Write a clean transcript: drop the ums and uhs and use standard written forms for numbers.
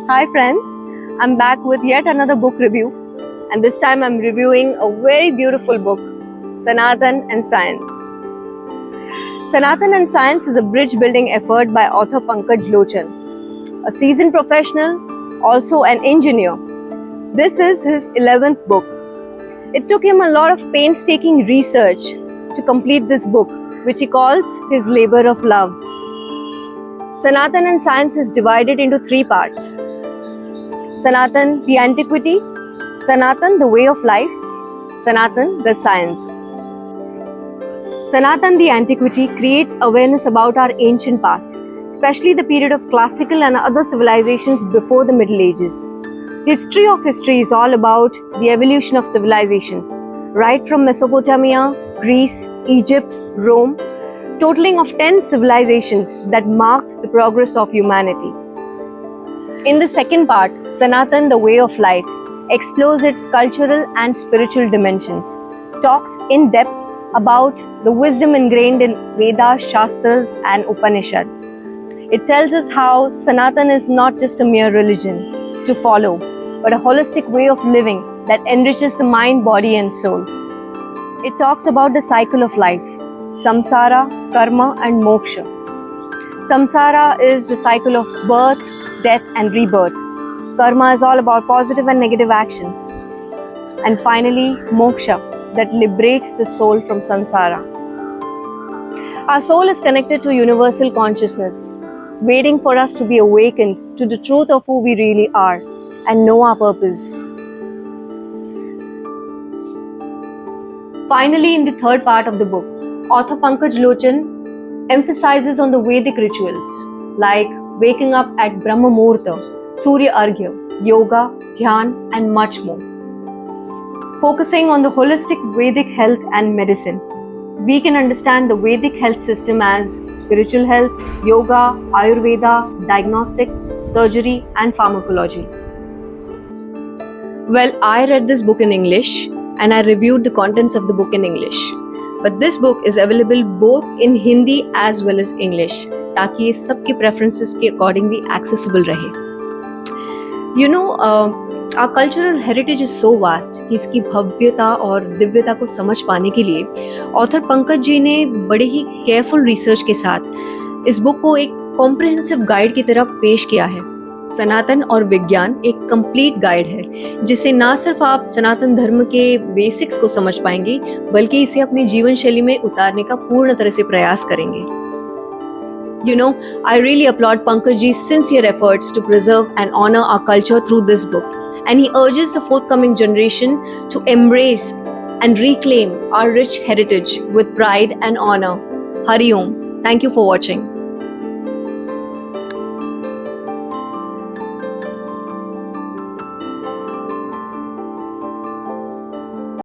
Hi friends, I'm back with yet another book review, and this time I'm reviewing a very beautiful book, Sanatan and Science. Sanatan and Science is a bridge building effort by author Pankaj Lochan, a seasoned professional, also an engineer. This is his 11th book. It took him a lot of painstaking research to complete this book, which he calls his labor of love. Sanatan and Science is divided into three parts. Sanatan, the antiquity, Sanatan, the way of life, Sanatan, the science. Sanatan, the antiquity, creates awareness about our ancient past, especially the period of classical and other civilizations before the Middle Ages. History of history is all about the evolution of civilizations, right from Mesopotamia, Greece, Egypt, Rome, totaling of 10 civilizations that marked the progress of humanity. In the second part, Sanatan, the way of life, explores its cultural and spiritual dimensions, talks in depth about the wisdom ingrained in Vedas, Shastras and Upanishads. It tells us how Sanatan is not just a mere religion to follow, but a holistic way of living that enriches the mind, body and soul. It talks about the cycle of life, samsara, karma and moksha. Samsara is the cycle of birth, death and rebirth. Karma is all about positive and negative actions. And finally, moksha, that liberates the soul from samsara. Our soul is connected to universal consciousness, waiting for us to be awakened to the truth of who we really are and know our purpose. Finally, in the third part of the book, author Pankaj Lochan emphasizes on the Vedic rituals like waking up at Brahma Muhurta, Surya Arghya, yoga, dhyan and much more. Focusing on the holistic Vedic health and medicine, we can understand the Vedic health system as spiritual health, yoga, Ayurveda, diagnostics, surgery and pharmacology. Well, I read this book in English and I reviewed the contents of the book in English. But this book is available both in Hindi as well as English, ताकि ये सबके preferences के accordingly accessible रहे. You know, our cultural heritage is so vast कि इसकी भव्यता और दिव्यता को समझ पाने के लिए ऑथर पंकज जी ने बड़े ही केयरफुल रिसर्च के साथ इस बुक को एक कॉम्प्रिहेंसिव गाइड की तरह पेश किया है. सनातन और विज्ञान एक कंप्लीट गाइड है जिसे ना सिर्फ आप सनातन धर्म के बेसिक्स को समझ पाएंगे बल्कि इसे अपनी जीवन शैली में उतारने का पूर्ण तरह से प्रयास करेंगे. You know, I really applaud Pankaj ji's sincere efforts to preserve and honor our culture through this book, and he urges the forthcoming generation to embrace and reclaim our rich heritage with pride and honor. Hari Om. Thank you for watching.